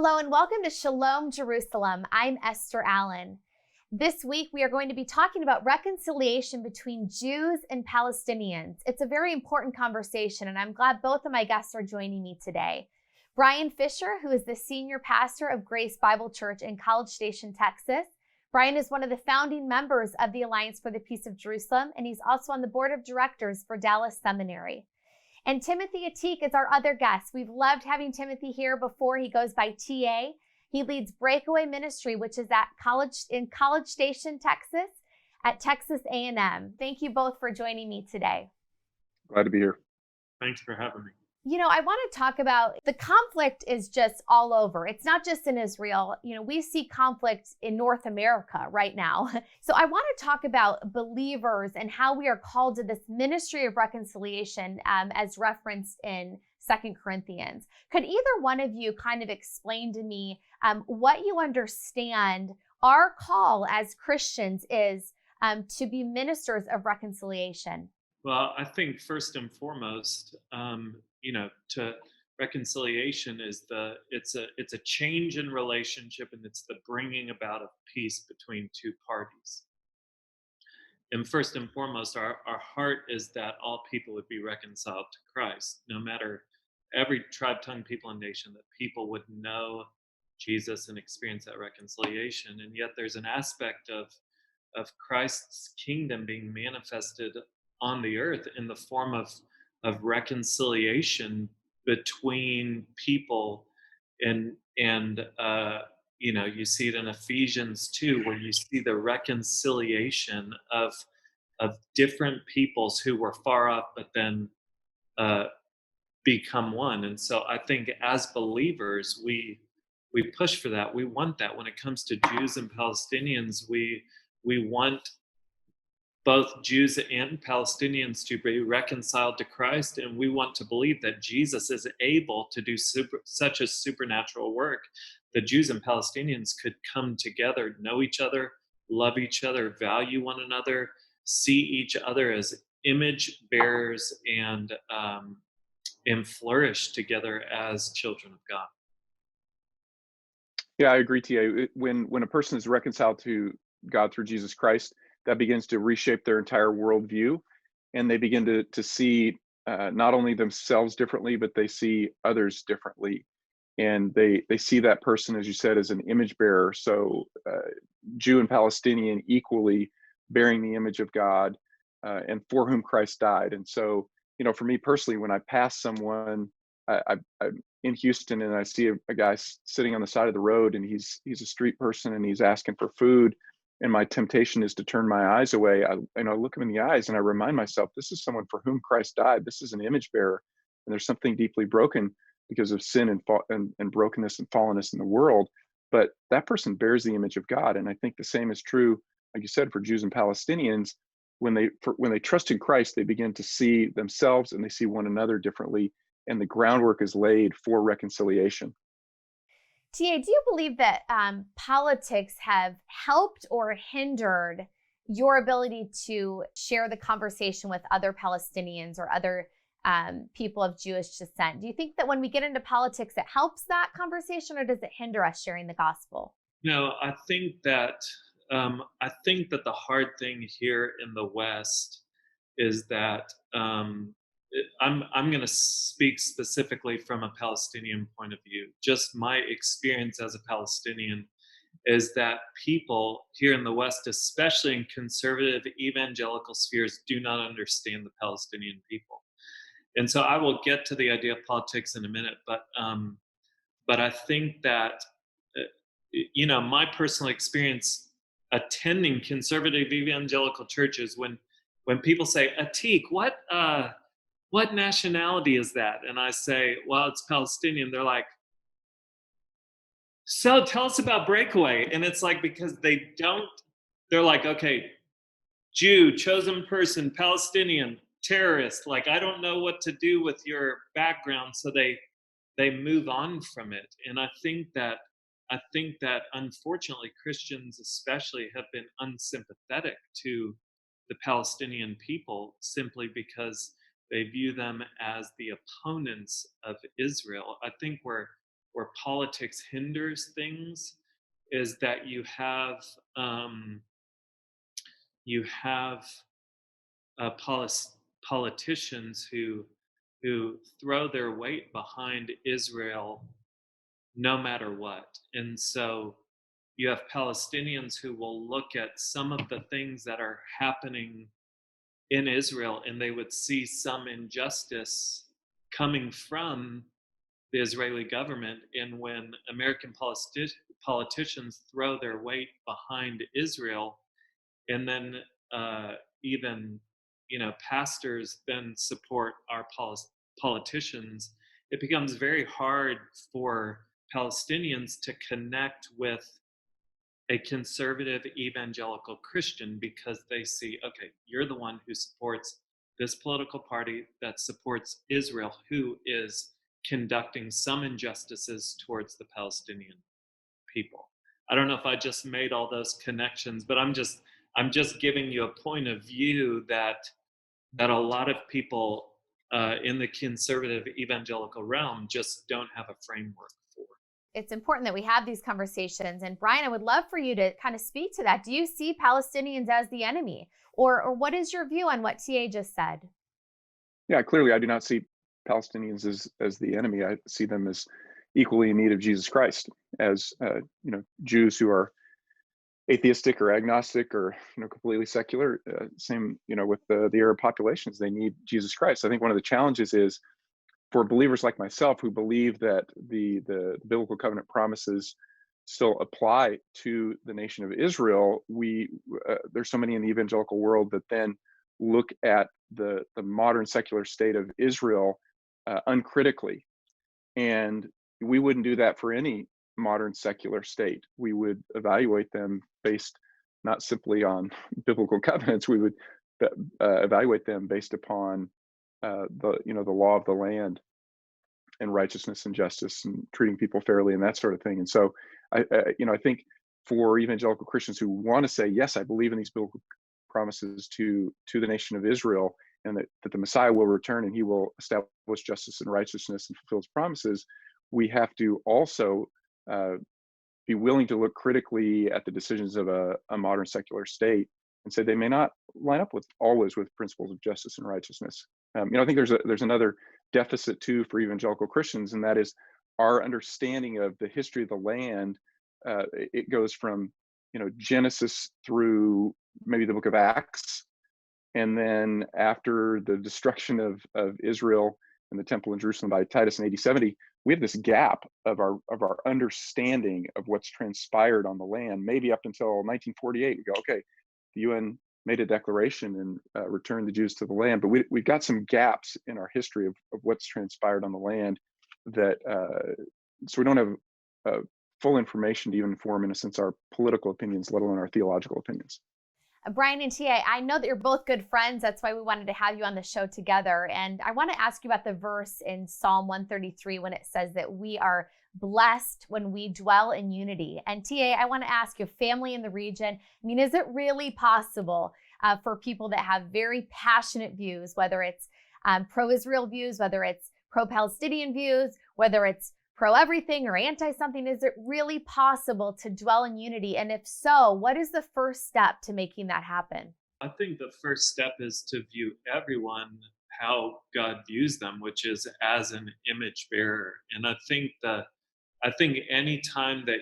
Hello and welcome to Shalom, Jerusalem. I'm Esther Allen. This week we are going to be talking about reconciliation between Jews and Palestinians. It's a very important conversation and I'm glad both of my guests are joining me today. Brian Fisher, who is the senior pastor of Grace Bible Church in College Station, Texas. Brian is one of the founding members of the Alliance for the Peace of Jerusalem, and he's also on the board of directors for Dallas Seminary. And Timothy Atik is our other guest. We've loved having Timothy here before. He goes by TA. He leads Breakaway Ministry, which is at College Station, Texas, at Texas A&M. Thank you both for joining me today. Glad to be here. Thanks for having me. You know, I want to talk about the conflict is just all over. It's not just in Israel. You know, we see conflict in North America right now. So I want to talk about believers and how we are called to this ministry of reconciliation as referenced in 2 Corinthians. Could either one of you kind of explain to me what you understand our call as Christians is to be ministers of reconciliation? Well, I think first and foremost, to reconciliation is it's a change in relationship, and it's the bringing about of peace between two parties. And first and foremost, our heart is that all people would be reconciled to Christ, no matter every tribe, tongue, people, and nation, that people would know Jesus and experience that reconciliation. And yet there's an aspect of Christ's kingdom being manifested on the earth in the form of reconciliation between people, and you see it in Ephesians 2, where you see the reconciliation of different peoples who were far off but then become one. And so I think as believers we push for that. We want that. When it comes to Jews and Palestinians, we want both Jews and Palestinians to be reconciled to Christ, and we want to believe that Jesus is able to do such a supernatural work that Jews and Palestinians could come together, know each other, love each other, value one another, see each other as image bearers, and flourish together as children of God. Yeah, I agree, TA. When a person is reconciled to God through Jesus Christ, that begins to reshape their entire worldview, and they begin to see not only themselves differently, but they see others differently, and they see that person, as you said, as an image bearer. So Jew and Palestinian equally bearing the image of God, and for whom Christ died. And so, for me personally, when I pass someone, I'm in Houston and I see a guy sitting on the side of the road, and he's a street person and he's asking for food. And my temptation is to turn my eyes away. I look him in the eyes and I remind myself, this is someone for whom Christ died. This is an image bearer. And there's something deeply broken because of sin and brokenness and fallenness in the world. But that person bears the image of God. And I think the same is true, like you said, for Jews and Palestinians. When they trust in Christ, they begin to see themselves and they see one another differently. And the groundwork is laid for reconciliation. TA, do you believe that politics have helped or hindered your ability to share the conversation with other Palestinians or other people of Jewish descent? Do you think that when we get into politics, it helps that conversation, or does it hinder us sharing the gospel? No, I think that the hard thing here in the West is that I'm going to speak specifically from a Palestinian point of view. Just my experience as a Palestinian is that people here in the West, especially in conservative evangelical spheres, do not understand the Palestinian people. And so I will get to the idea of politics in a minute, but I think that my personal experience attending conservative evangelical churches, when people say, Atik, what nationality is that? And I say, well, it's Palestinian. They're like, so tell us about Breakaway. And it's like, because they're like, okay, Jew, chosen person, Palestinian, terrorist. Like, I don't know what to do with your background. So they move on from it. And I think that unfortunately Christians especially have been unsympathetic to the Palestinian people simply because they view them as the opponents of Israel. I think we're politics hinders things is that you have politicians who throw their weight behind Israel no matter what. And so you have Palestinians who will look at some of the things that are happening in Israel and they would see some injustice coming from the Israeli government. And when American politicians throw their weight behind Israel, and then even pastors then support our politicians, it becomes very hard for Palestinians to connect with a conservative evangelical Christian because they see, okay, you're the one who supports this political party that supports Israel, who is conducting some injustices towards the Palestinian people. I don't know if I just made all those connections, but I'm just giving you a point of view that a lot of people in the conservative evangelical realm just don't have a framework for. It's important that we have these conversations. And Brian, I would love for you to kind of speak to that. Do you see Palestinians as the enemy? Or what is your view on what TA just said? Yeah, clearly I do not see Palestinians as the enemy. I see them as equally in need of Jesus Christ, as Jews who are atheistic or agnostic or completely secular. Same with the Arab populations, they need Jesus Christ. I think one of the challenges is for believers like myself who believe that the biblical covenant promises still apply to the nation of Israel. There's so many in the evangelical world that then look at the modern secular state of Israel uncritically, and we wouldn't do that for any modern secular state. We would evaluate them based not simply on biblical covenants. We would evaluate them based upon the law of the land and righteousness and justice and treating people fairly and that sort of thing. And so I think for evangelical Christians who want to say, yes, I believe in these biblical promises to the nation of Israel, and that the Messiah will return and he will establish justice and righteousness and fulfill his promises, we have to also be willing to look critically at the decisions of a modern secular state and say they may not line up always with principles of justice and righteousness. I think there's another deficit too for evangelical Christians, and that is our understanding of the history of the land. It goes from Genesis through maybe the book of Acts, and then after the destruction of Israel and the temple in Jerusalem by Titus in AD 70, we have this gap of our understanding of what's transpired on the land. Maybe up until 1948, we go, okay, the UN made a declaration and returned the Jews to the land, but we've got some gaps in our history of what's transpired on the land that so we don't have full information to even form, in a sense, our political opinions, let alone our theological opinions. Brian and TA, I know that you're both good friends. That's why we wanted to have you on the show together. And I want to ask you about the verse in Psalm 133 when it says that we are blessed when we dwell in unity. And TA, I want to ask you, family in the region, is it really possible for people that have very passionate views, whether it's pro-Israel views, whether it's pro-Palestinian views, whether it's pro-everything or anti-something, is it really possible to dwell in unity? And if so, what is the first step to making that happen? I think the first step is to view everyone how God views them, which is as an image bearer. And I think any time that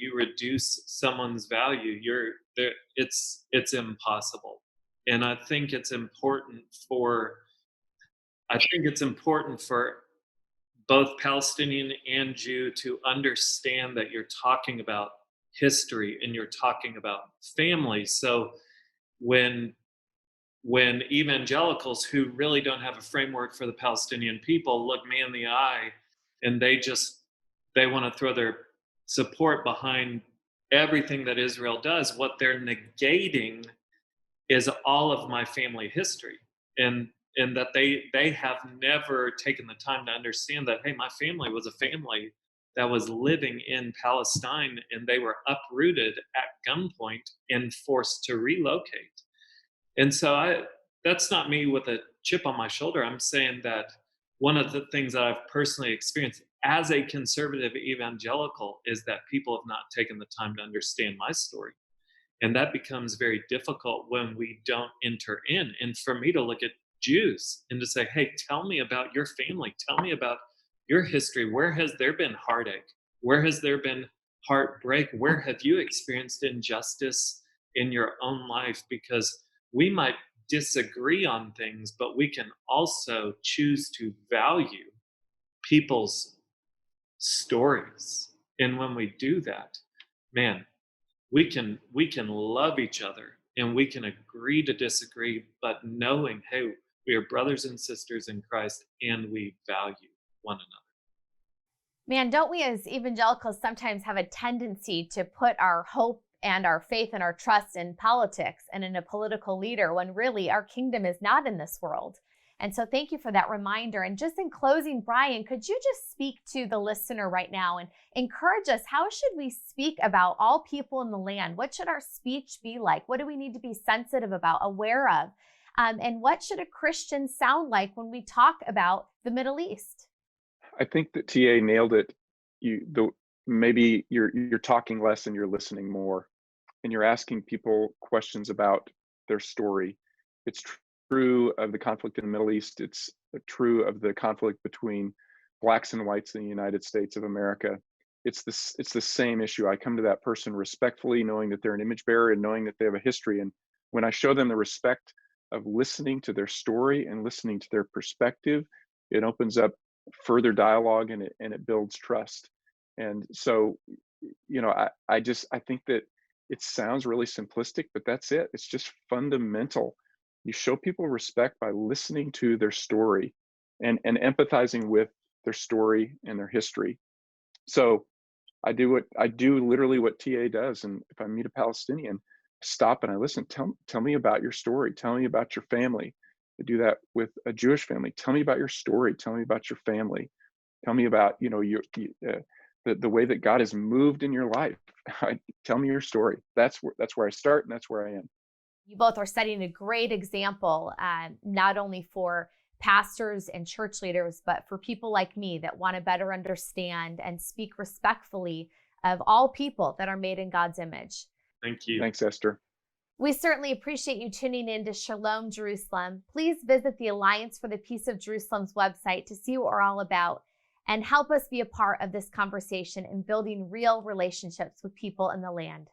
you reduce someone's value, it's impossible. And I think it's important for both Palestinian and Jew to understand that you're talking about history and you're talking about family. So when evangelicals who really don't have a framework for the Palestinian people look me in the eye and they want to throw their support behind everything that Israel does, what they're negating is all of my family history. And that they have never taken the time to understand that, hey, my family was a family that was living in Palestine and they were uprooted at gunpoint and forced to relocate. And so that's not me with a chip on my shoulder. I'm saying that one of the things that I've personally experienced as a conservative evangelical is that people have not taken the time to understand my story. And that becomes very difficult when we don't enter in. And for me to look at Jews and to say, hey, tell me about your family. Tell me about your history. Where has there been heartache? Where has there been heartbreak? Where have you experienced injustice in your own life? Because we might disagree on things, but we can also choose to value people's stories. And when we do that, man, we can love each other and we can agree to disagree, but knowing, hey, we are brothers and sisters in Christ and we value one another. Man, don't we as evangelicals sometimes have a tendency to put our hope and our faith and our trust in politics and in a political leader when really our kingdom is not in this world? And so thank you for that reminder. And just in closing, Brian, could you just speak to the listener right now and encourage us? How should we speak about all people in the land? What should our speech be like? What do we need to be sensitive about, aware of? And what should a Christian sound like when we talk about the Middle East? I think that TA nailed it. Maybe you're talking less and you're listening more, and you're asking people questions about their story. It's true of the conflict in the Middle East. It's true of the conflict between blacks and whites in the United States of America. It's the same issue. I come to that person respectfully, knowing that they're an image bearer and knowing that they have a history. And when I show them the respect of listening to their story and listening to their perspective, it opens up further dialogue and it builds trust. And so, I think that it sounds really simplistic, but that's it. It's just fundamental. You show people respect by listening to their story and empathizing with their story and their history. So I do literally what TA does. And if I meet a Palestinian, I stop and I listen. Tell me about your story. Tell me about your family. I do that with a Jewish family. Tell me about your story. Tell me about your family. Tell me about the way that God has moved in your life. Tell me your story. That's where I start, and that's where I end. You both are setting a great example, not only for pastors and church leaders, but for people like me that want to better understand and speak respectfully of all people that are made in God's image. Thank you. Thanks, Esther. We certainly appreciate you tuning in to Shalom Jerusalem. Please visit the Alliance for the Peace of Jerusalem's website to see what we're all about and help us be a part of this conversation in building real relationships with people in the land.